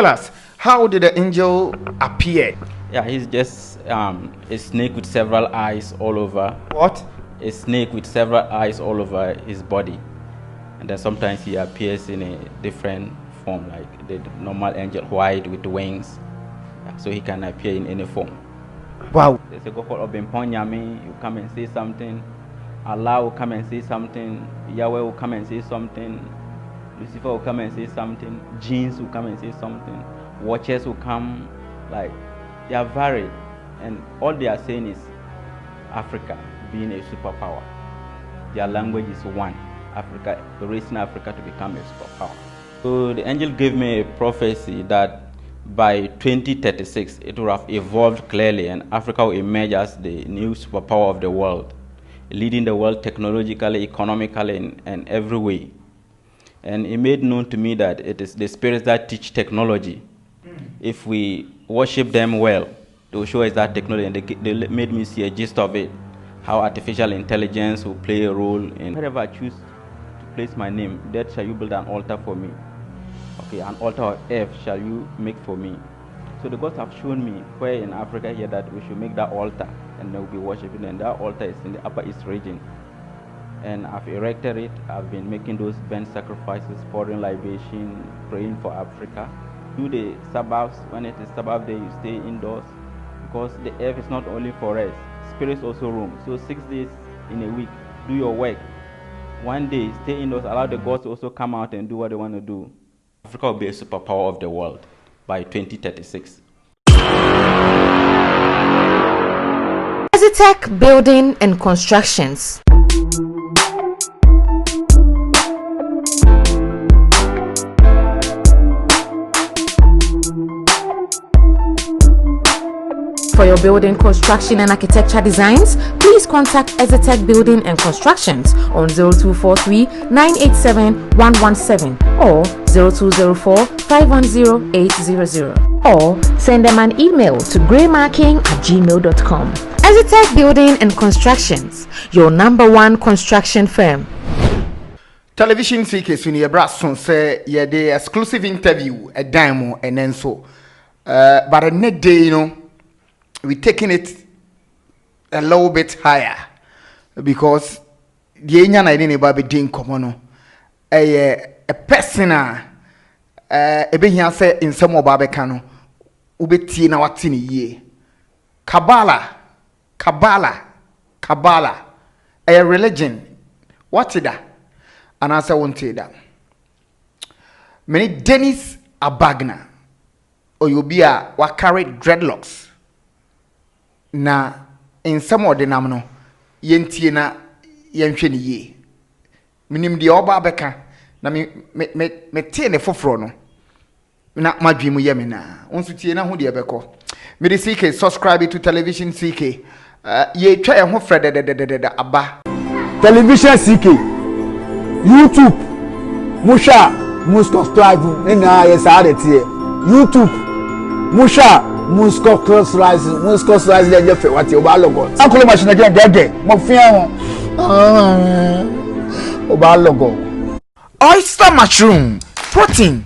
Tell us, how did the angel appear? Yeah, he's just a snake with several eyes all over. What? A snake with several eyes all over his body. And then sometimes he appears in a different form, like the normal angel, white with wings. Yeah, so he can appear in any form. Wow. There's a God called Obimponyami. You come and say something. Allah will come and say something. Yahweh will come and say something. Lucifer will come and say something. Jinns will come and say something. Watchers will come. Like, they are varied. And all they are saying is Africa being a superpower. Their language is one. Africa, raising Africa to become a superpower. So the angel gave me a prophecy that by 2036 it will have evolved clearly and Africa will emerge as the new superpower of the world, leading the world technologically, economically, and every way. And he made known to me that it is the spirits that teach technology. If we worship them well, they will show us that technology, and they made me see a gist of it, how artificial intelligence will play a role in wherever I choose to place my name, that shall you build an altar for me. Okay, an altar of earth shall you make for me. So the gods have shown me where in Africa here that we should make that altar and they will be worshiping, and that altar is in the Upper East region. And I've erected it. I've been making those burnt sacrifices, pouring libation, praying for Africa. Do the Sabbaths. When it is Sabbath day, you stay indoors because the earth is not only for us, spirits also roam. So 6 days in a week, do your work. One day, stay indoors, allow the gods to also come out and do what they want to do. Africa will be a superpower of the world by 2036. Azitech Building and Constructions. For your building construction and architecture designs, please contact Azitech Building and Constructions on 0243 987 117 or 0204 510 800, or send them an email to graymarking@gmail.com. Azitech Building and Constructions, your #1 construction firm. Television CK Suni Brason say yeah the exclusive interview a demo and then so but a net day, you know, we taking it a little bit higher because the Indian identity baby didn't come on a person a be here say in some of Babekano ubeti na watini ye Kabbalah a religion. What is that? And answer won't say that. Many Dennis Abagna or you be a what carry dreadlocks. Na in some of the namno yentie na yenhwe ne ye minim de oba beka na me tie ne foforo no na madwemu ye me na onso tie na ho de beko me de CK subscribe to television CK ye twa e ho frede aba television CK YouTube musha subscribe na yes are tie YouTube musha cross rise the jefe what you ba logo akolo machine gege mo fian o ba logo oyster mushroom protein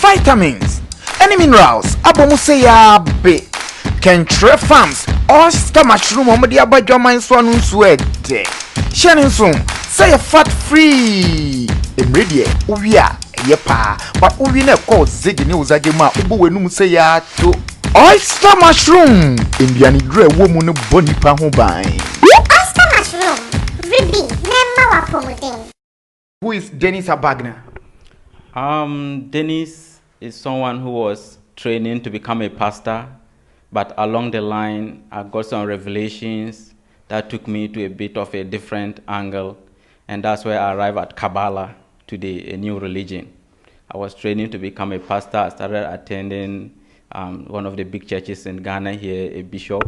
vitamins and minerals abomu say ya be Kentre Farms oyster mushroom o de abadwaman so anu so ede shenin so say fat free emredie owia yepa but owi na call zigi ni uzage ma ubo wenum say ya to oyster mushroom Indian dre woman no boni pa ho ban. Oyster mushroom ribi nemma wa pomodin. Who is Dennis Abagna? Dennis is someone who was training to become a pastor, but along the line I got some revelations that took me to a bit of a different angle, and that's where I arrived at Kabbalah today, a new religion. I was training to become a pastor. I started attending one of the big churches in Ghana here, a bishop.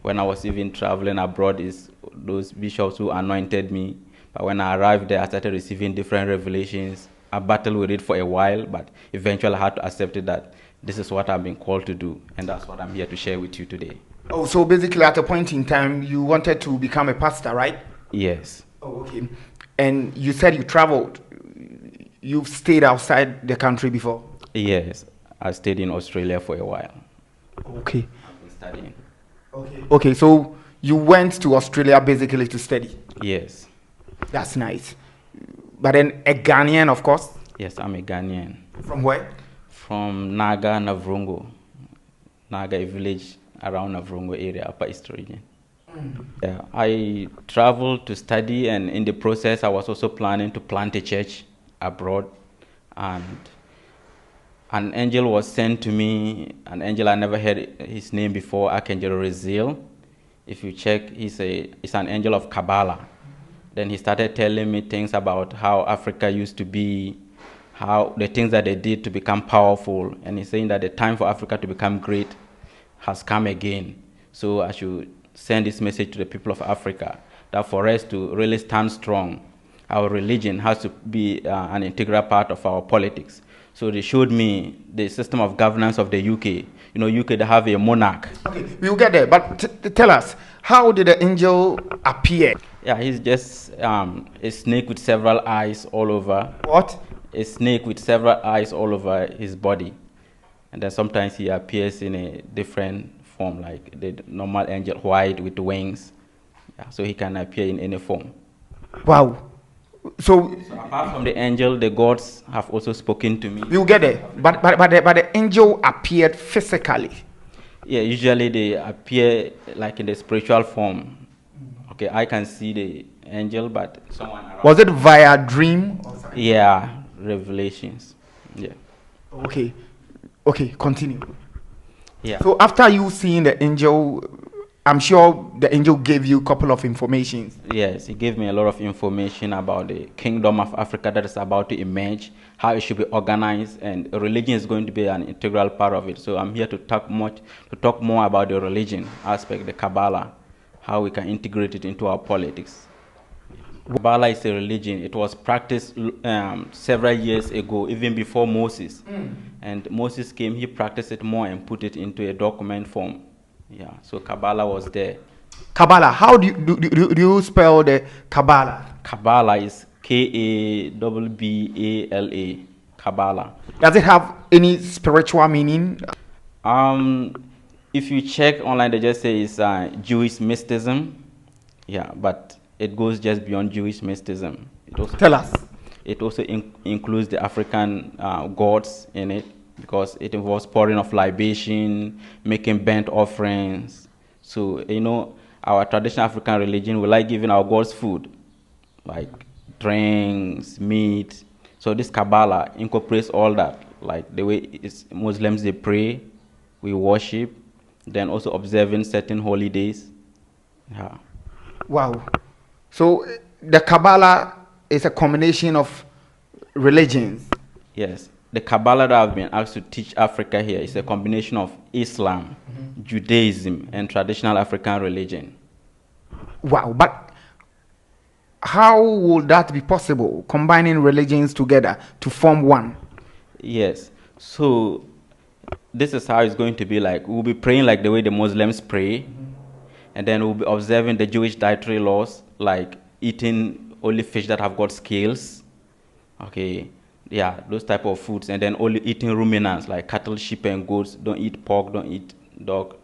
When I was even traveling abroad, is those bishops who anointed me. But when I arrived there, I started receiving different revelations. I battled with it for a while, but eventually I had to accept it that this is what I've been called to do, and that's what I'm here to share with you today. Oh, so basically at a point in time, you wanted to become a pastor, right? Yes. Oh, okay. And you said you traveled. You've stayed outside the country before? Yes. I stayed in Australia for a while. Okay. I've been studying. Okay, so you went to Australia basically to study. Yes. That's nice. But then a Ghanaian, of course. Yes, I'm a Ghanaian. From where? From Naga, Navrungo. Naga, a village around Navrungo area, Upper East region. Yeah, I traveled to study, and in the process, I was also planning to plant a church abroad. And an angel was sent to me, an angel I never heard his name before, Archangel Raziel. If you check, he's an angel of Kabbalah. Then he started telling me things about how Africa used to be, how the things that they did to become powerful, and he's saying that the time for Africa to become great has come again. So I should send this message to the people of Africa, that for us to really stand strong, our religion has to be an integral part of our politics. So they showed me the system of governance of the UK. You know, UK, they have a monarch. Okay, we'll get there, but tell us, how did the angel appear? Yeah, he's just a snake with several eyes all over. What? A snake with several eyes all over his body. And then sometimes he appears in a different form, like the normal angel, white with wings. Yeah, so he can appear in any form. Wow. So Apart from the angel, the gods have also spoken to me. we'll get there, but the angel appeared physically. Yeah, usually they appear like in the spiritual form. Okay, I can see the angel, but someone around. Was it via dream? Yeah, revelations. Yeah. Okay, continue. Yeah. So after you seeing the angel, I'm sure the angel gave you a couple of information. Yes, he gave me a lot of information about the kingdom of Africa that is about to emerge, how it should be organized, and religion is going to be an integral part of it. So I'm here to talk more about the religion aspect, the Kabbalah, how we can integrate it into our politics. Kabbalah is a religion. It was practiced several years ago, even before Moses. And Moses came, he practiced it more and put it into a document form. Yeah, so Kabbalah was there. Kabbalah, how do you spell the Kabbalah? Kabbalah is Kabbala. Kabbalah. Does it have any spiritual meaning? If you check online, they just say it's Jewish mysticism. Yeah, but it goes just beyond Jewish mysticism. Tell us. It also includes the African gods in it, because it involves pouring of libation, making burnt offerings. So, you know, our traditional African religion, we like giving our gods food, like drinks, meat. So this Kabbalah incorporates all that, like the way Muslims, they pray, we worship, then also observing certain holidays. Yeah. Wow. So the Kabbalah is a combination of religions. Yes. The Kabbalah that I've been asked to teach Africa here is a combination of Islam, Judaism, and traditional African religion. Wow, but how would that be possible, combining religions together to form one? Yes. So this is how it's going to be like. We'll be praying like the way the Muslims pray, and then we'll be observing the Jewish dietary laws, like eating only fish that have got scales. Okay. Yeah, those type of foods, and then only eating ruminants like cattle, sheep, and goats. Don't eat pork, don't eat dog.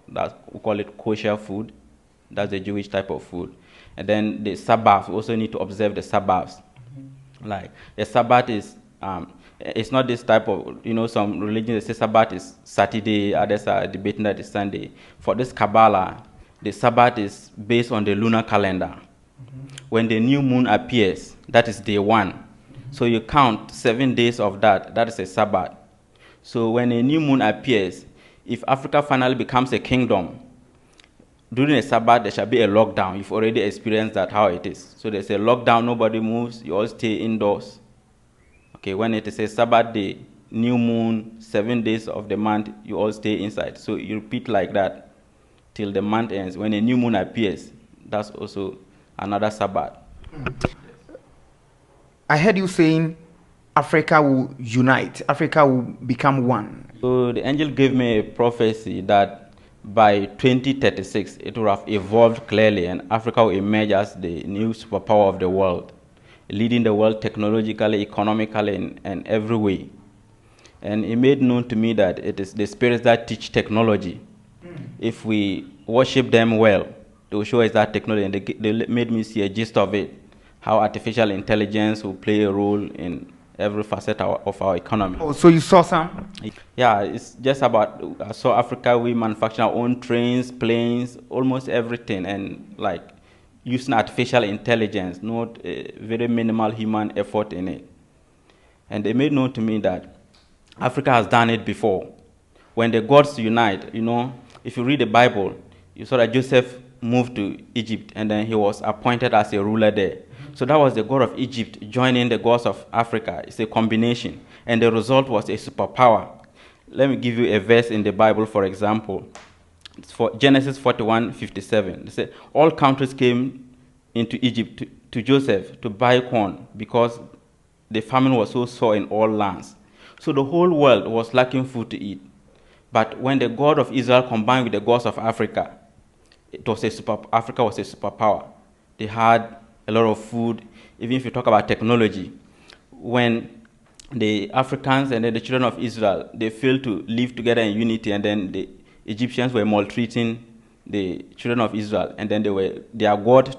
We call it kosher food. That's the Jewish type of food. And then the Sabbath, we also need to observe the Sabbaths. Like the Sabbath is, it's not this type of, you know, some religions they say Sabbath is Saturday, others are debating that it's Sunday. For this Kabbalah, the Sabbath is based on the lunar calendar. When the new moon appears, that is day one. So you count 7 days of that. That is a Sabbath. So when a new moon appears, if Africa finally becomes a kingdom, during a Sabbath there shall be a lockdown. You've already experienced that, how it is. So there's a lockdown, nobody moves, you all stay indoors. Okay, when it is a Sabbath day, new moon, 7 days of the month, you all stay inside. So you repeat like that till the month ends. When a new moon appears, that's also another Sabbath. I heard you saying Africa will unite, Africa will become one. So the angel gave me a prophecy that by 2036, it will have evolved clearly and Africa will emerge as the new superpower of the world, leading the world technologically, economically, and every way. And it made known to me that it is the spirits that teach technology. If we worship them well, they will show us that technology, and they made me see a gist of it, how artificial intelligence will play a role in every facet of our economy. Oh, so you saw some? Yeah, it's just about, I saw Africa, we manufacture our own trains, planes, almost everything, and like using artificial intelligence, not a very minimal human effort in it. And they made known to me that Africa has done it before. When the gods unite, you know, if you read the Bible, you saw that Joseph moved to Egypt and then he was appointed as a ruler there. So that was the god of Egypt joining the gods of Africa. It's a combination. And the result was a superpower. Let me give you a verse in the Bible, for example. It's for Genesis 41:57. It said, all countries came into Egypt to Joseph to buy corn because the famine was so sore in all lands. So the whole world was lacking food to eat. But when the God of Israel combined with the gods of Africa, Africa was a superpower. They had a lot of food. Even if you talk about technology, when the Africans and then the children of Israel, they failed to live together in unity, and then the Egyptians were maltreating the children of Israel, and then their God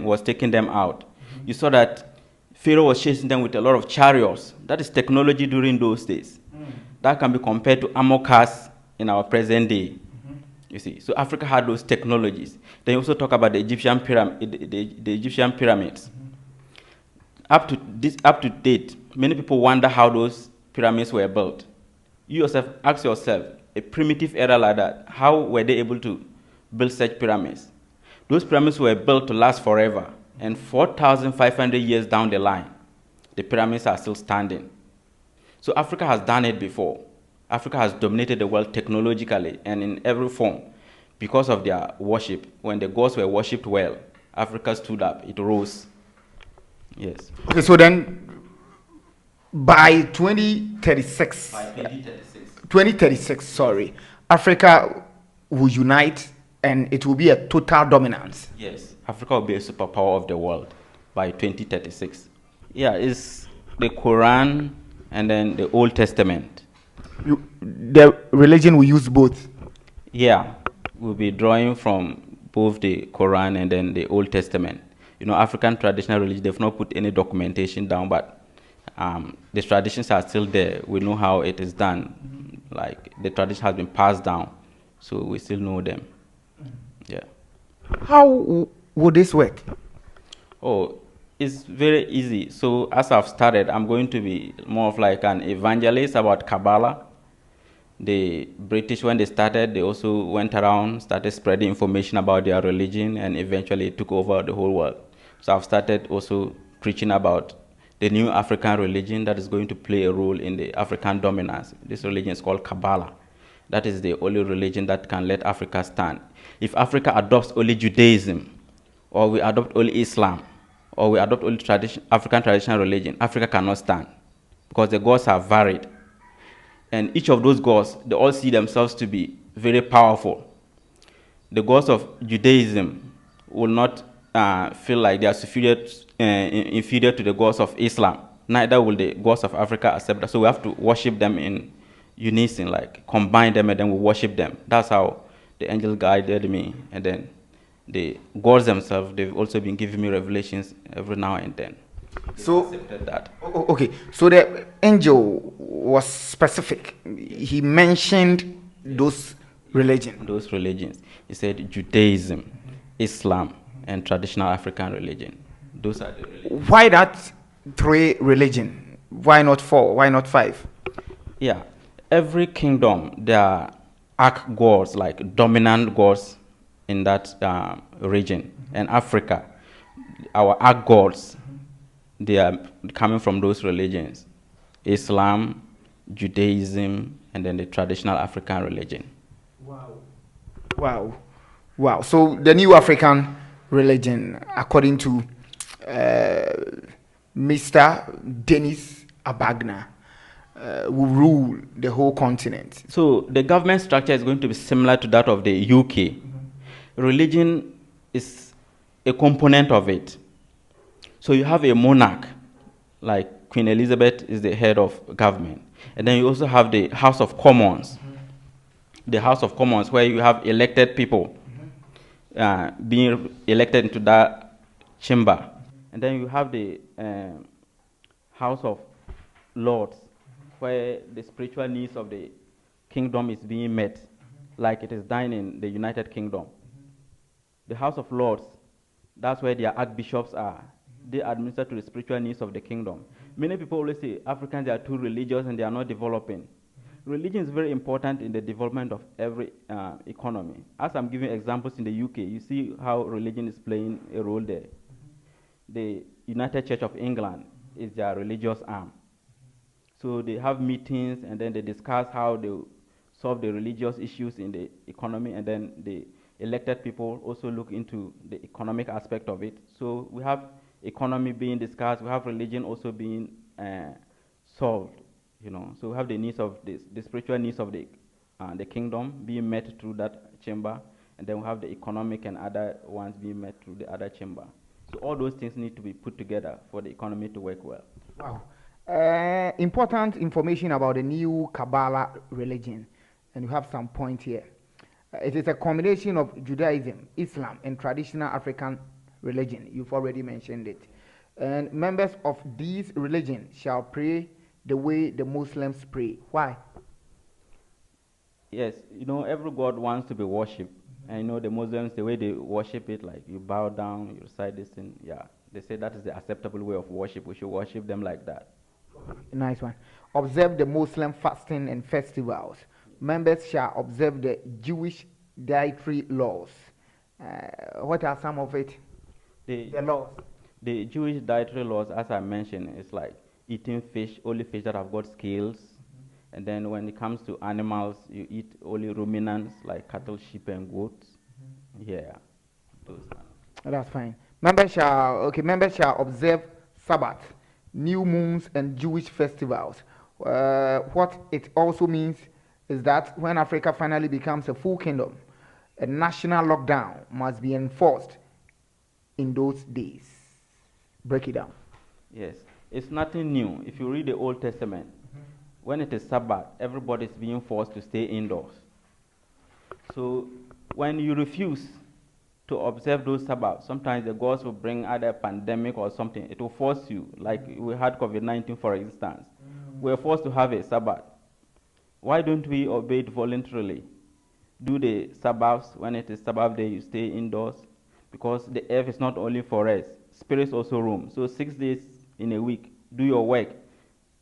was taking them out. You saw that Pharaoh was chasing them with a lot of chariots. That is technology during those days. That can be compared to armor cars in our present day. You see, so Africa had those technologies. Then you also talk about the Egyptian pyramids. Up to date, many people wonder how those pyramids were built. You yourself ask yourself, a primitive era like that, how were they able to build such pyramids? Those pyramids were built to last forever, and 4,500 years down the line, the pyramids are still standing. So Africa has done it before. Africa has dominated the world technologically and in every form because of their worship. When the gods were worshipped well, Africa stood up, it rose. Yes. Okay, so then by 2036, 2036, sorry, Africa will unite and it will be a total dominance. Yes, Africa will be a superpower of the world by 2036. Yeah, it's the Quran and then the Old Testament. The religion will use both? Yeah, we'll be drawing from both the Quran and then the Old Testament. You know, African traditional religion, they've not put any documentation down, but the traditions are still there. We know how it is done. Like, the tradition has been passed down, so we still know them. Yeah. How would this work? Oh, it's very easy. So as I've started, I'm going to be more of like an evangelist about Kabbalah. The British, when they started, they also went around, started spreading information about their religion, and eventually took over the whole world. So I've started also preaching about the new African religion that is going to play a role in the African dominance. This religion is called Kabbalah. That is the only religion that can let Africa stand. If Africa adopts only Judaism, or we adopt only Islam, or we adopt only African traditional religion, Africa cannot stand, because the gods are varied. And each of those gods, they all see themselves to be very powerful. The gods of Judaism will not feel like they are inferior to the gods of Islam. Neither will the gods of Africa accept that. So we have to worship them in unison, like combine them, and then we worship them. That's how the angel guided me. And then the gods themselves, they've also been giving me revelations every now and then. So, that. Okay, so the angel was specific. He mentioned those religions. Those religions. He said Judaism, Islam, and traditional African religion. Those are the religions. Why that 3 religion? Why not 4? Why not 5? Yeah, every kingdom, there are arch gods, like dominant gods in that region. And Africa, our arch gods, they are coming from those religions: Islam, Judaism, and then the traditional African religion. Wow. So the new African religion, according to Mr. Dennis Abagna, will rule the whole continent. So the government structure is going to be similar to that of the UK. Religion is a component of it. So you have a monarch, like Queen Elizabeth is the head of government. And then you also have the House of Commons. The House of Commons, where you have elected people being elected into that chamber. And then you have the House of Lords, where the spiritual needs of the kingdom is being met, like it is done in the United Kingdom. The House of Lords, that's where their archbishops are. They administer to the spiritual needs of the kingdom. Many people always say Africans are too religious and they are not developing. Religion is very important in the development of every economy. As I'm giving examples in the UK, you see how religion is playing a role there. The United Church of England is their religious arm. So they have meetings and then they discuss how they solve the religious issues in the economy, and then the elected people also look into the economic aspect of it. So we have economy being discussed, we have religion also being solved, you know. So we have the needs of the spiritual needs of the kingdom being met through that chamber, and then we have the economic and other ones being met through the other chamber. So all those things need to be put together for the economy to work well. Wow. Important information about the new Kabbalah religion, and you have some point here. It is a combination of Judaism, Islam, and traditional African religion. You've already mentioned it. And members of these religions shall pray the way the Muslims pray. Why? Yes, you know, every god wants to be worshipped. And you know, the Muslims, the way they worship it, like you bow down, you recite this thing, yeah. They say that is the acceptable way of worship. We should worship them like that. Nice one. Observe the Muslim fasting and festivals. Members shall observe the Jewish dietary laws. What are some of it? The laws. The Jewish dietary laws, as I mentioned, is like eating fish, only fish that have got scales. And then when it comes to animals, you eat only ruminants like cattle, sheep, and goats. Yeah, those. That's fine. Members shall observe Sabbath, new moons, and Jewish festivals. What it also means is that when Africa finally becomes a full kingdom, a national lockdown must be enforced in those days. Break it down. Yes, it's nothing new. If you read the Old Testament, when it is Sabbath, everybody is being forced to stay indoors. So when you refuse to observe those Sabbaths, sometimes the gods will bring either a pandemic or something. It will force you, like we had COVID-19 for instance. We're forced to have a Sabbath. Why don't we obey it voluntarily? Do the Sabbaths, when it is Sabbath day, you stay indoors, because the earth is not only for us, spirits also roam. So 6 days in a week, do your work.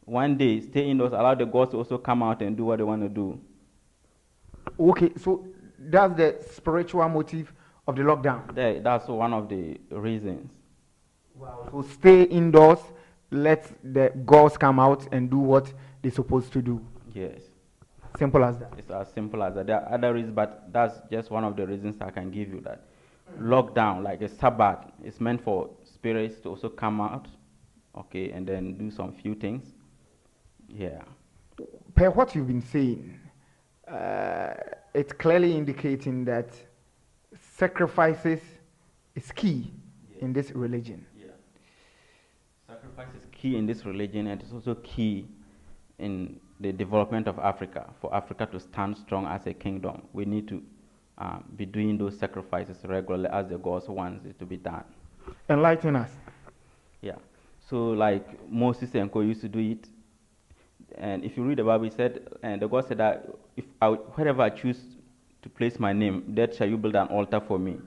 1 day, stay indoors, allow the gods to also come out and do what they want to do. Okay, so that's the spiritual motive of the lockdown. That's one of the reasons. Wow. So stay indoors, let the gods come out and do what they're supposed to do. Yes. Simple as that. It's as simple as that. There are other reasons, but that's just one of the reasons I can give you that. Lockdown, like a Sabbath, is meant for spirits to also come out, okay, and then do some few things. Yeah. Per what you've been saying, it's clearly indicating that sacrifices is key in this religion. Yeah. Sacrifice is key in this religion, and it's also key in the development of Africa. For Africa to stand strong as a kingdom, we need to be doing those sacrifices regularly as the gods wants it to be done. Enlighten us. Yeah. So like Moses and Co used to do it. And if you read the Bible, it said, and the God said that wherever I choose to place my name, that shall you build an altar for me.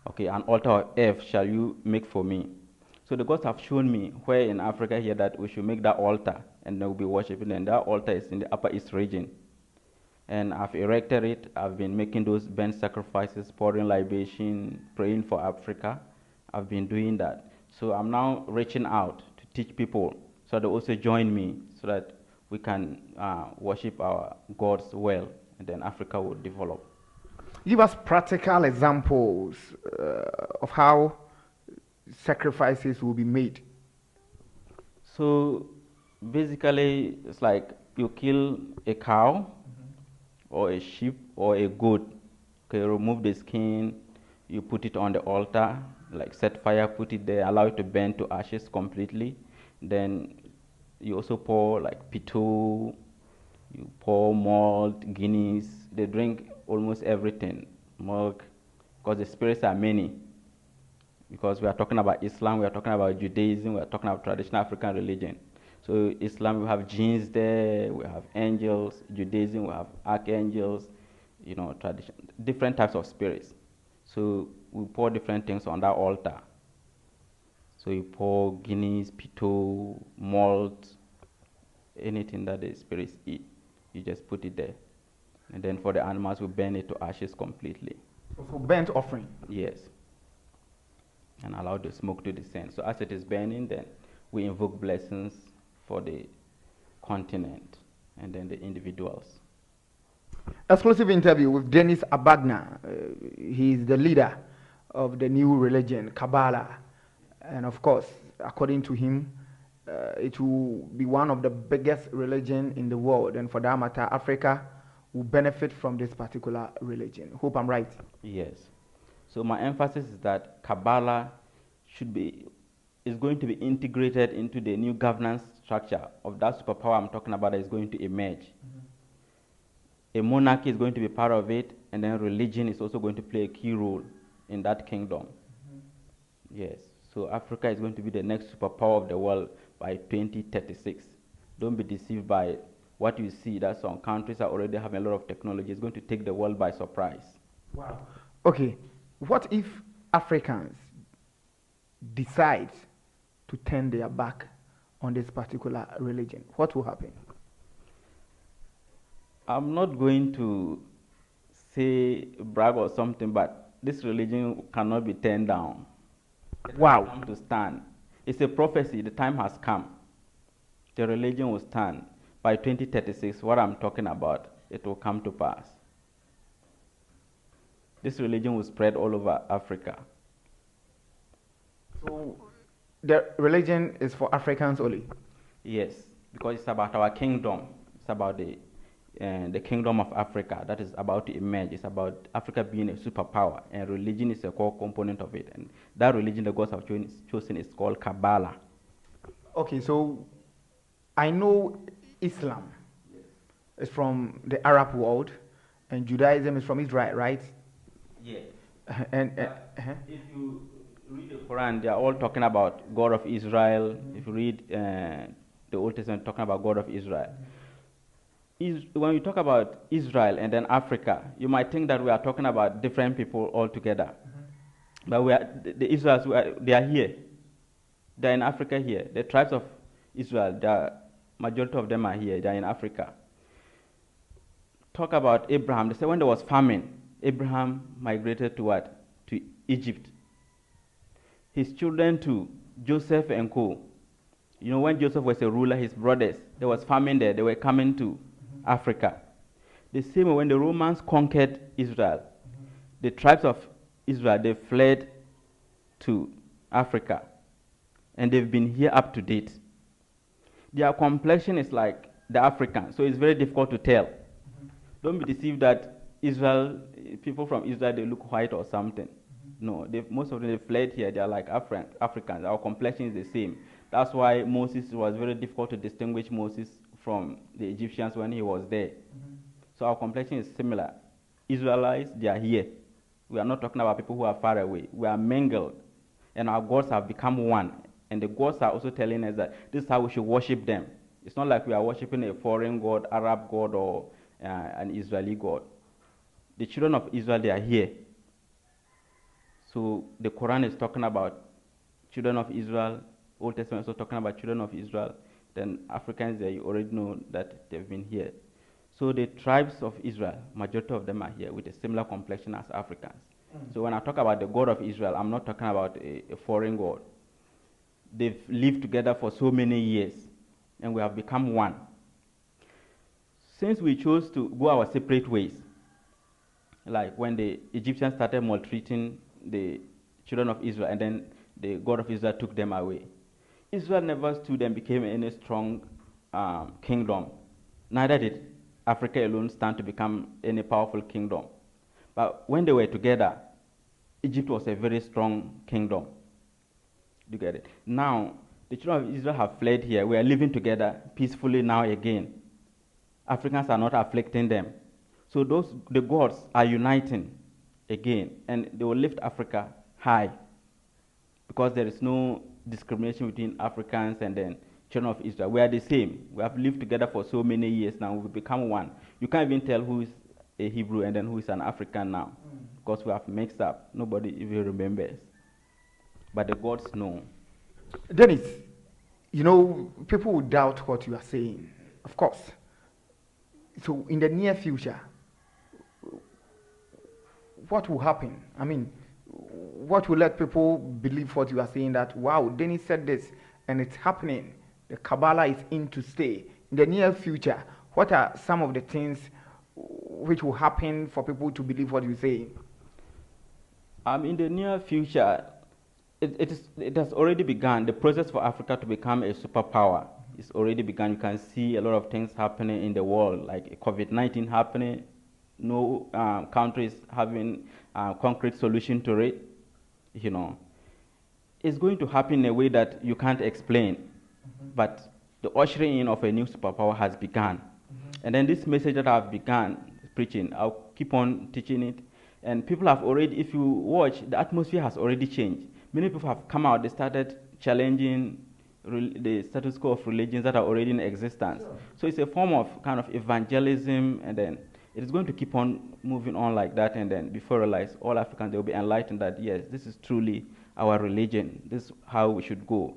Okay, an altar of earth shall you make for me. So the gods have shown me where in Africa here that we should make that altar, and they will be worshiping. And that altar is in the Upper East region. And I've erected it. I've been making those burnt sacrifices, pouring libation, praying for Africa. I've been doing that. So I'm now reaching out to teach people so they also join me so that we can worship our gods well, and then Africa will develop. Give us practical examples of how sacrifices will be made. So basically, it's like you kill a cow or a sheep or a goat. Okay, remove the skin, you put it on the altar, like set fire, put it there, allow it to burn to ashes completely. Then You also pour like pito, you pour malt, Guinness. They drink almost everything, milk, because the spirits are many. Because we are talking about Islam, we are talking about Judaism, we are talking about traditional African religion. So Islam, we have jinns there, we have angels. Judaism, we have archangels, tradition, different types of spirits. So we pour different things on that altar. So you pour Guinness, pito, malt, anything that the spirits eat, you just put it there. And then for the animals, we burn it to ashes completely. For burnt offering? Yes. And allow the smoke to descend. So as it is burning, then we invoke blessings for the continent and then the individuals. Exclusive interview with Dennis Abagna. He is the leader of the new religion, Kabbalah. And of course, according to him, it will be one of the biggest religion in the world. And for that matter, Africa will benefit from this particular religion. Hope I'm right. Yes. So my emphasis is that Kabbalah is going to be integrated into the new governance structure of that superpower I'm talking about that is going to emerge. A monarchy is going to be part of it, and then religion is also going to play a key role in that kingdom. Yes. So Africa is going to be the next superpower of the world by 2036. Don't be deceived by what you see that some countries are already having a lot of technology. It's going to take the world by surprise. Wow. Okay. What if Africans decide to turn their back on this particular religion? What will happen? I'm not going to say brag or something, but this religion cannot be turned down. Wow. It has come to stand. It's a prophecy. The time has come. The religion will stand. By 2036, what I'm talking about, it will come to pass. This religion will spread all over Africa. So the religion is for Africans only? Yes, because it's about our kingdom. It's about the kingdom of Africa that is about to emerge. It's about Africa being a superpower, and religion is a core component of it. And that religion the gods have chosen is called Kabbalah. Okay, so I know Islam is from the Arab world, and Judaism is from Israel, right? Yeah. If you read the Quran, they are all talking about God of Israel. If you read the Old Testament, talking about God of Israel. When you talk about Israel and then Africa, you might think that we are talking about different people altogether. But the Israelites, they are here. They are in Africa here. The tribes of Israel, the majority of them are here. They are in Africa. Talk about Abraham. They say when there was famine, Abraham migrated to what? To Egypt. His children too, Joseph and co. When Joseph was a ruler, his brothers, there was famine there. They were coming to Africa. The same way when the Romans conquered Israel, the tribes of Israel, they fled to Africa. And they've been here up to date. Their complexion is like the African, so it's very difficult to tell. Don't be deceived that people from Israel, they look white or something. No, most of them they fled here. They are like Africans. Our complexion is the same. That's why Moses was very difficult to distinguish Moses from the Egyptians when he was there. So our complexion is similar. Israelites, they are here. We are not talking about people who are far away. We are mingled, and our gods have become one. And the gods are also telling us that this is how we should worship them. It's not like we are worshiping a foreign god, Arab god, or an Israeli god. The children of Israel, they are here. So the Quran is talking about children of Israel. Old Testament is also talking about children of Israel. Then Africans, you already know that they've been here. So the tribes of Israel, majority of them are here with a similar complexion as Africans. So when I talk about the God of Israel, I'm not talking about a foreign god. They've lived together for so many years, and we have become one. Since we chose to go our separate ways, like when the Egyptians started maltreating the children of Israel, and then the God of Israel took them away, Israel never stood and became any strong kingdom. Neither did Africa alone stand to become any powerful kingdom. But when they were together, Egypt was a very strong kingdom. You get it? Now, The children of Israel have fled here. We are living together peacefully now again. Africans are not afflicting them. So the gods are uniting again, and they will lift Africa high because there is no discrimination between Africans and then children of Israel. We are the same. We have lived together for so many years now. We've become one. You can't even tell who is a Hebrew and then who is an African now because we have mixed up. Nobody even remembers. But the gods know. Dennis, you know, people will doubt what you are saying, of course. So in the near future, what will happen? I mean, what will let people believe what you are saying, that, wow, Dennis said this and it's happening. The Kabbalah is in to stay. In the near future, what are some of the things which will happen for people to believe what you say? In the near future, it has already begun. The process for Africa to become a superpower is already begun. You can see a lot of things happening in the world, like COVID-19 happening. No countries having a concrete solution to it. You know, it's going to happen in a way that you can't explain. But the ushering in of a new superpower has begun. And then this message that I've begun preaching, I'll keep on teaching it. And people have already, if you watch, the atmosphere has already changed. Many people have come out, they started challenging the status quo of religions that are already in existence. Sure. So it's a form of kind of evangelism, and then it is going to keep on moving on like that, and then before you realize, all Africans, they will be enlightened that, yes, this is truly our religion. This is how we should go.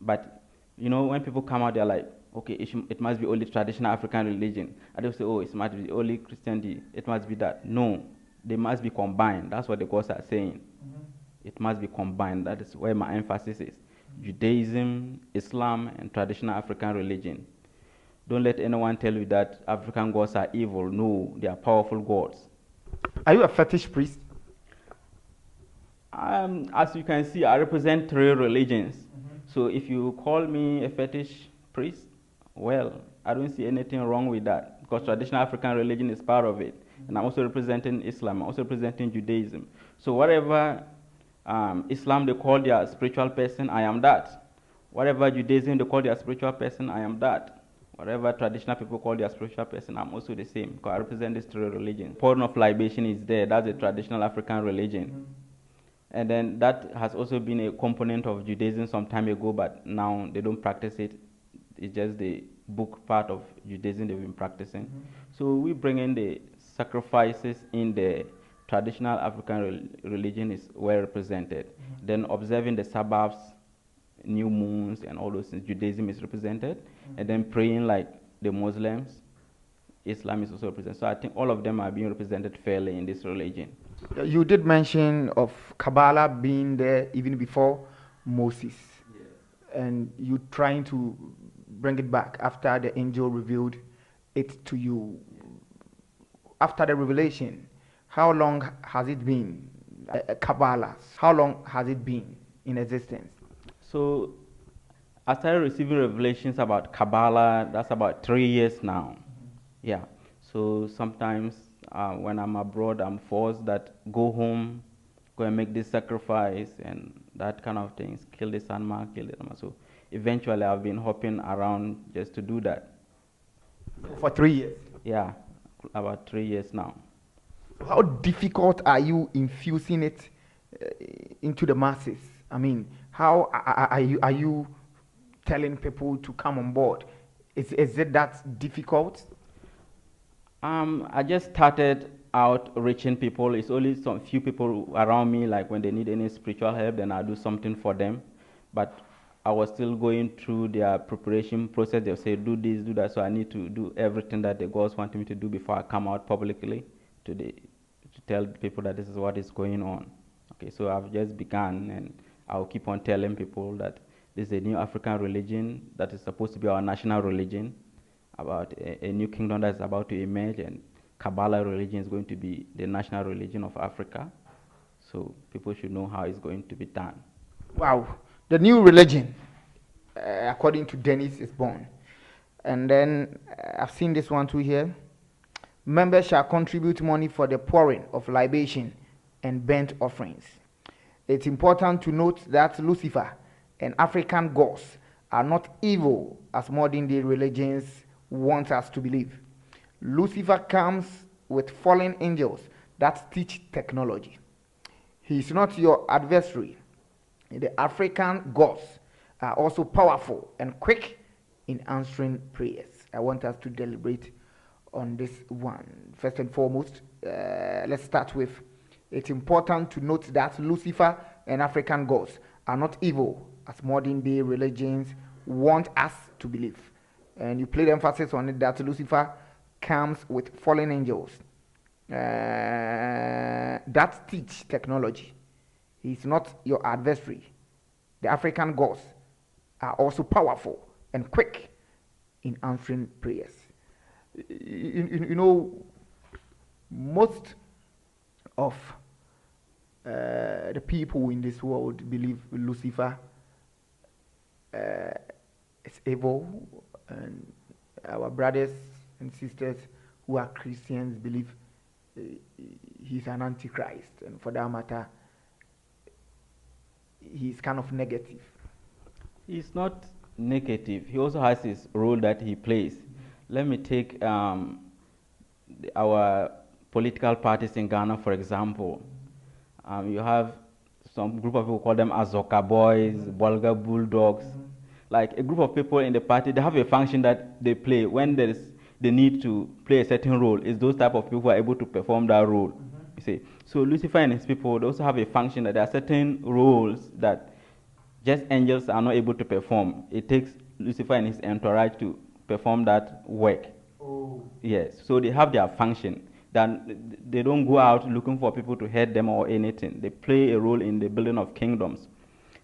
But, you know, when people come out, they're like, okay, it must be only traditional African religion. And they'll say, oh, it must be only Christianity. It must be that. No, they must be combined. That's what the gods are saying. It must be combined. That is where my emphasis is. Judaism, Islam, and traditional African religion. Don't let anyone tell you that African gods are evil. No, they are powerful gods. Are you a fetish priest? As you can see, I represent 3 religions. So if you call me a fetish priest, well, I don't see anything wrong with that, because traditional African religion is part of it. And I'm also representing Islam. I'm also representing Judaism. So whatever Islam they call their spiritual person, I am that. Whatever Judaism they call their spiritual person, I am that. Whatever traditional people call their spiritual person, I'm also the same, because I represent these 3 religions. Pouring of libation is there. That's a traditional African religion. And then that has also been a component of Judaism some time ago, but now they don't practice it. It's just the book part of Judaism they've been practicing. So we bring in the sacrifices in the traditional African religion is well represented. Then observing the Sabbaths, new moons, and all those things, Judaism is represented. And then praying like the Muslims, Islam is also represented. So I think all of them are being represented fairly in this religion. You did mention of Kabbalah being there even before Moses. And you trying to bring it back after the angel revealed it to you. After the revelation, how long has it been, Kabbalah? How long has it been in existence? So I started receiving revelations about Kabbalah, that's about 3 years now. Yeah. So sometimes when I'm abroad, I'm forced that go home, go and make this sacrifice and that kind of things, kill this animal, kill this animal. So eventually I've been hopping around just to do that. For 3 years? Yeah, about 3 years now. How difficult are you infusing it into the masses? I mean, how are you telling people to come on board? Is it that difficult? I just started out reaching people. It's only some few people around me, like when they need any spiritual help, then I'll do something for them. But I was still going through their preparation process. They'll say, do this, do that. So I need to do everything that the gods want me to do before I come out publicly to tell people that this is what is going on. Okay, so I've just begun, and I'll keep on telling people that this is a new African religion that is supposed to be our national religion, about a new kingdom that is about to emerge, and Kabbalah religion is going to be the national religion of Africa. So people should know how it's going to be done. Wow. The new religion, according to Dennis, is born. And then I've seen this one too here. Members shall contribute money for the pouring of libation and burnt offerings. It's important to note that Lucifer and African gods are not evil as modern day religions want us to believe. Lucifer comes with fallen angels that teach technology. He is not your adversary. The African gods are also powerful and quick in answering prayers. I want us to deliberate on this one. First and foremost, let's start with it's important to note that Lucifer and African gods are not evil as modern day religions want us to believe. And you place emphasis on it that Lucifer comes with fallen angels that teach technology. He's not your adversary. The African gods are also powerful and quick in answering prayers. You know, most of the people in this world believe Lucifer is evil, and our brothers and sisters who are Christians believe he's an antichrist, and for that matter, he's kind of negative. He's not negative. He also has his role that he plays. Let me take our political parties in Ghana, for example. You have some group of people call them Azoka boys, Bolga bulldogs. Like a group of people in the party, they have a function that they play when there is the need to play a certain role. It's those type of people who are able to perform that role. You see. So Lucifer and his people, they also have a function that there are certain roles that just angels are not able to perform. It takes Lucifer and his entourage to perform that work. Oh. Yes. So they have their function. Then they don't go out looking for people to head them or anything. They play a role in the building of kingdoms.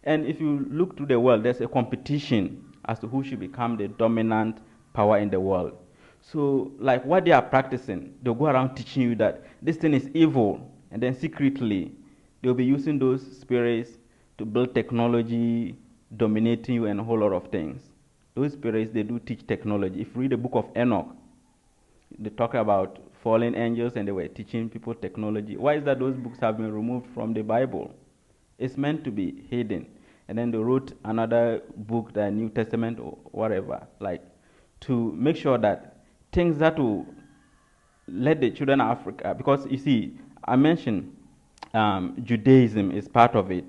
And if you look to the world, there's a competition as to who should become the dominant power in the world. So, like what they are practicing, they'll go around teaching you that this thing is evil, and then secretly, they'll be using those spirits to build technology, dominating you, and a whole lot of things. Those spirits, they do teach technology. If you read the book of Enoch, they talk about fallen angels, and they were teaching people technology. Why is that those books have been removed from the Bible? It's meant to be hidden. And then they wrote another book, the New Testament or whatever, like to make sure that things that will let the children of Africa, because you see, I mentioned Judaism is part of it.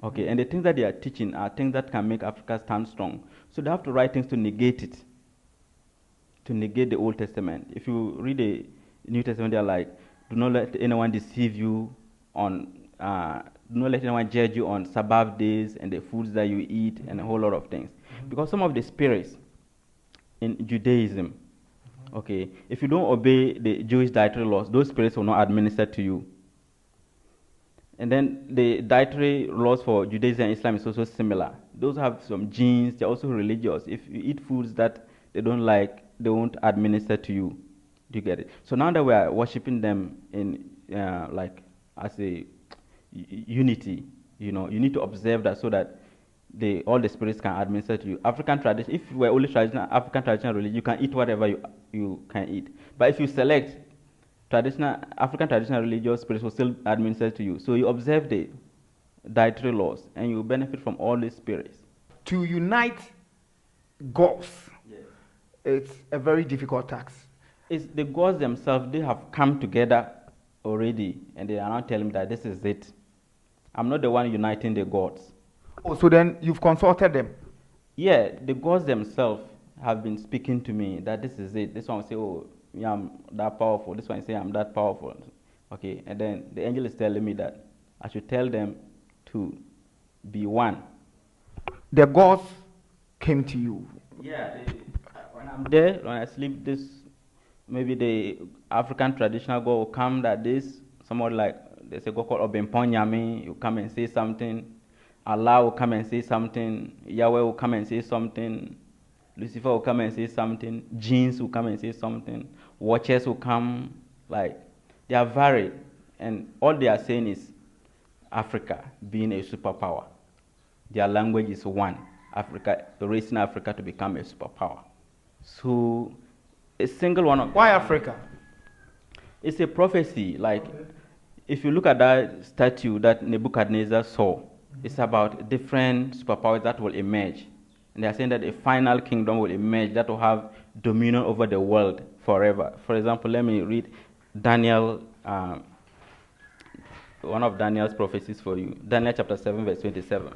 Okay, and the things that they are teaching are things that can make Africa stand strong. So they have to write things to negate it, to negate the Old Testament. If you read the New Testament, they are like, do not let anyone deceive you on do not let anyone judge you on Sabbath days and the foods that you eat and a whole lot of things. Because some of the spirits in Judaism, okay, if you don't obey the Jewish dietary laws, those spirits will not administer to you. And then the dietary laws for Judaism and Islam is also similar. Those have some genes, they're also religious. If you eat foods that they don't like, they won't administer to you. Do you get it? So now that we are worshiping them in like as a unity, you know, you need to observe that so that all the spirits can administer to you. African tradition, if you were only African traditional religion, you can eat whatever you can eat. But if you select African traditional religious spirits will still administer to you. So you observe the dietary laws and you benefit from all these spirits. To unite gods, yes, it's a very difficult task. It's the gods themselves, they have come together already and they are now telling me that this is it. I'm not the one uniting the gods. Oh, so then you've consulted them? Yeah, the gods themselves have been speaking to me that this is it. This one will say, oh, yeah, I'm that powerful. This one will say, I'm that powerful. Okay, and then the angel is telling me that I should tell them to be one. The gods came to you? Yeah, when I'm there, when I sleep, maybe the African traditional god will come that somebody like, there's a god called Obemponyami, you come and say something. Allah will come and say something. Yahweh will come and say something. Lucifer will come and say something. Jinns will come and say something. Watchers will come. Like, they are varied. And all they are saying is Africa being a superpower. Their language is one. Africa, raising Africa to become a superpower. So, a single one. Why Africa? It's a prophecy. Like, if you look at that statue that Nebuchadnezzar saw, it's about different superpowers that will emerge. And they are saying that a final kingdom will emerge that will have dominion over the world forever. For example, let me read Daniel, one of Daniel's prophecies for you. Daniel chapter 7, verse 27.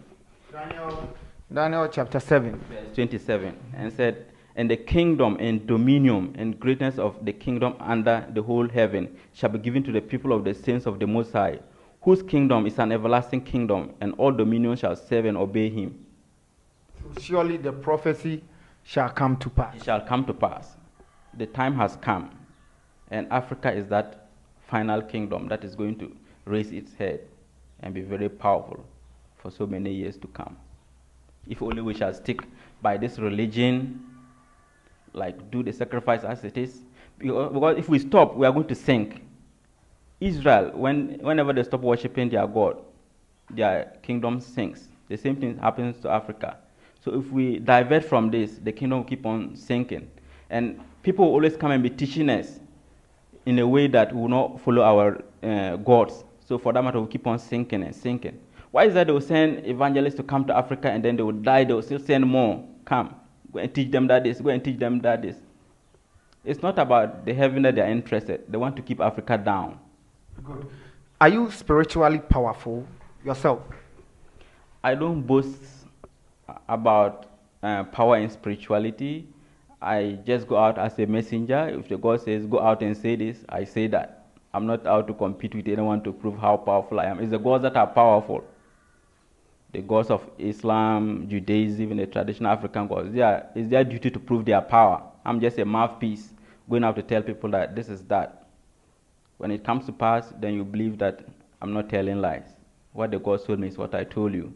Daniel chapter 7. Verse 27. And said, and the kingdom and dominion and greatness of the kingdom under the whole heaven shall be given to the people of the saints of the Most High, whose kingdom is an everlasting kingdom, and all dominion shall serve and obey him. Surely the prophecy shall come to pass. It shall come to pass. The time has come, and Africa is that final kingdom that is going to raise its head and be very powerful for so many years to come. If only we shall stick by this religion, like do the sacrifice as it is. Because if we stop, we are going to sink. Israel, whenever they stop worshipping their God, their kingdom sinks. The same thing happens to Africa. So if we divert from this, the kingdom will keep on sinking. And people will always come and be teaching us in a way that we will not follow our gods. So for that matter, we'll keep on sinking and sinking. Why is that they will send evangelists to come to Africa and then they will die, they will still send more? Come, go and teach them that this, go and teach them that this. It's not about the heaven that they are interested. They want to keep Africa down. Good. Are you spiritually powerful yourself? I don't boast about power and spirituality. I just go out as a messenger. If the God says, go out and say this, I say that. I'm not out to compete with anyone to prove how powerful I am. It's the gods that are powerful. The gods of Islam, Judaism, even the traditional African gods. It's their duty to prove their power. I'm just a mouthpiece going out to tell people that this is that. When it comes to pass, then you believe that I'm not telling lies. What the God told me is what I told you.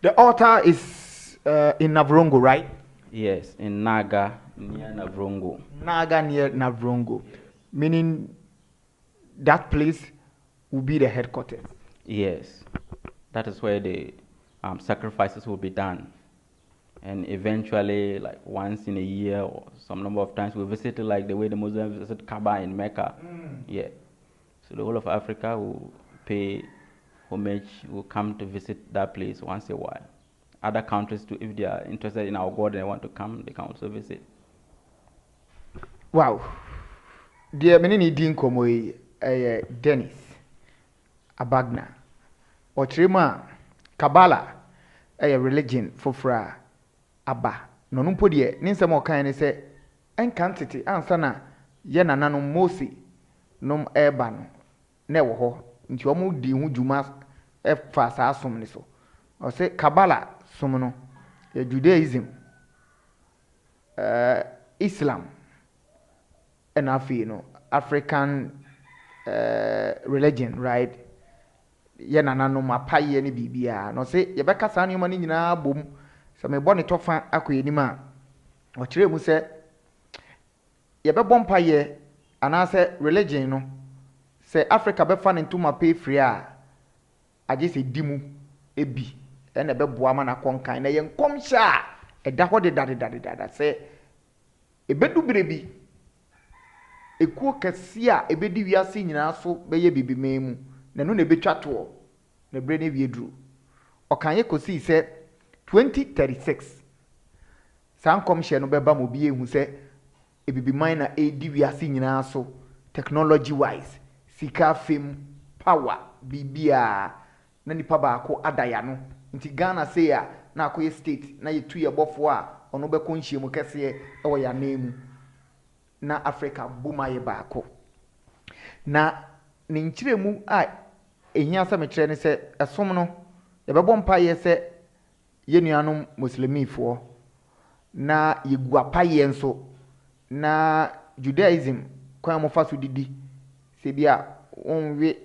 The altar is in Navrongo, right? Yes, in Naga, near Navrongo. Naga near Navrongo. Meaning that place will be the headquarters. Yes. That is where the sacrifices will be done. And eventually, like once in a year or some number of times, we visit it like the way the Muslims visit Kaaba in Mecca. Yeah. So the whole of Africa will pay homage, will come to visit that place once in a while. Other countries too, if they are interested in our God and they want to come, they can also visit. Wow. Dear Menini Dinkomo, Dennis Abagna, or Trima Kabbalah, a religion for Fra Abba. No numpodie, Ninsa mo kind say, encantity, ansana, yena nanum mosi, num ebano, never ho, into a mood di hujumas, fast asum so. Or say Kabbalah, summono, Judaism, Islam, and African religion, right? Yena nano mapaye ni bibia. No say yebeka sa nneoma ni nyina bom. Se me bone tofa akoyenima. O kire mu se yebebɔ mpaye anase religion no. Se Africa be fa ne ntuma pay free a age se dimu ebi ene beboa ma na konkan na ye nkomhya eda ho de dada se ebedu birebi ekuo kese a ebedi wiase nyina so beye bibimemu na no na betwa to na bre na wiedru okanye kosi se 2036 sankom hye no beba mo bi ehu se ebibiman na edi wiase nyina so technology wise sika fem power bibia na nipa ba ko adaya no nti Ghana say ya na akoye state na yetu ye bofo a ono be konhie mu kese e wo ya nemu na Africa bumaye baako na ne nkyiremu a ehia se mekyere ne se esom no ye bebɔ mpaye se ye nuanom muslimifo na yeguapa ye nso na Judaism kwan mo fa so didi se bia onwe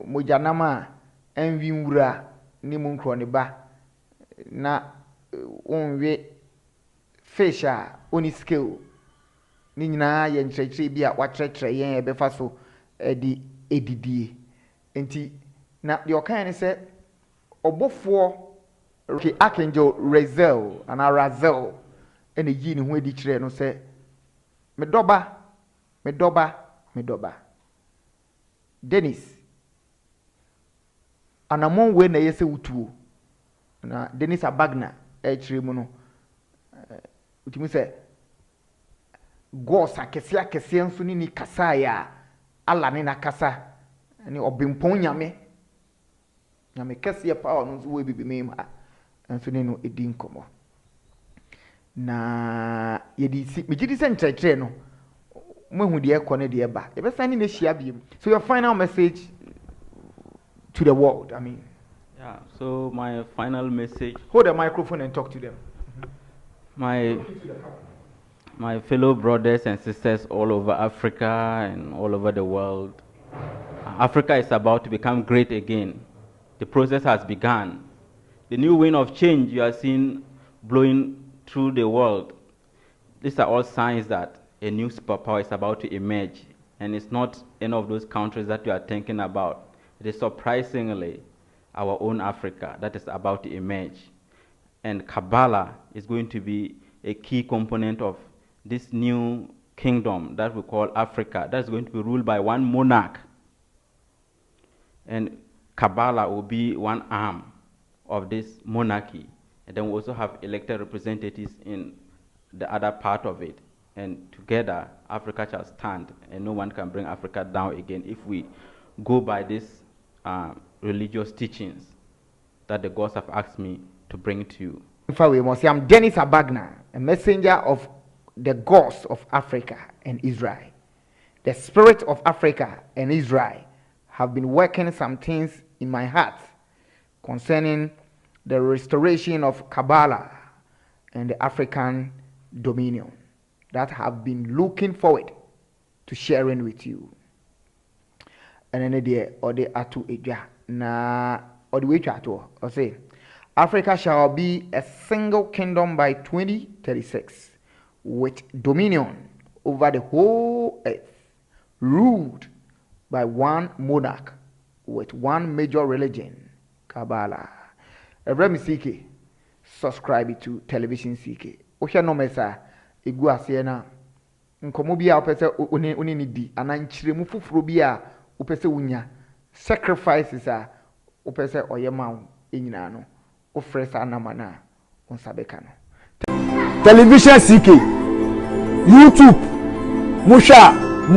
mojanama enwi nwura ni mu nkro ne ba na onwe fish a oni scale ni nyina ye nkyerɛkyerɛ bi a wakyerɛkyerɛ yɛn ɛbɛfa so di edidie enti na de ɔkan ne sɛ ɔbɔfoɔ Archangel Razel ana Razel ene yi ne ho edi kyerɛ no sɛ medɔba Dennis anamon we na yɛsɛ wutuo na Dennis Abagna echiri mu no utimi se gosa kese nso ni kasa ya ala ne na kasa ni obimpon nyame kese power no nso we bibi mem ha nso ne no edi nkomo na yedi si megidi se nkyerɛkyerɛ no mohu de ekɔ ne de eba ebesa ni na hia biem. So your final message to the world, I mean. Yeah, so my final message. Hold the microphone and talk to them. My fellow brothers and sisters all over Africa and all over the world. Africa is about to become great again. The process has begun. The new wind of change you are seeing blowing through the world. These are all signs that a new superpower is about to emerge. And it's not any of those countries that you are thinking about. It is surprisingly our own Africa that is about to emerge. And Kabbalah is going to be a key component of this new kingdom that we call Africa. That is going to be ruled by one monarch. And Kabbalah will be one arm of this monarchy. And then we also have elected representatives in the other part of it. And together, Africa shall stand, and no one can bring Africa down again if we go by these religious teachings that the gods have asked me to bring to you. I'm Dennis Abagna, a messenger of the gods of Africa and Israel. The spirit of Africa and Israel have been working some things in my heart concerning the restoration of Kabbalah and the African dominion that have been looking forward to sharing with you. And then the other atu eja na or the way to say Africa shall be a single kingdom by 2036 with dominion over the whole earth, ruled by one monarch with one major religion, Kabbalah. Every CK, subscribe to television CK. Osha no mesa egu ase na nkomo bia opese oni ni di ananchiremu fufuro bia opese unya sacrifices a opese oyema enyina no ofresa anamana onsabeka no television CK YouTube musha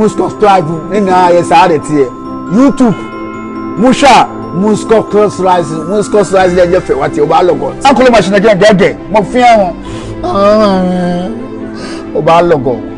subscribe na yesaretie YouTube musha cross-rise le jefe wati oba logo akolo machine gege mo fi an oba logo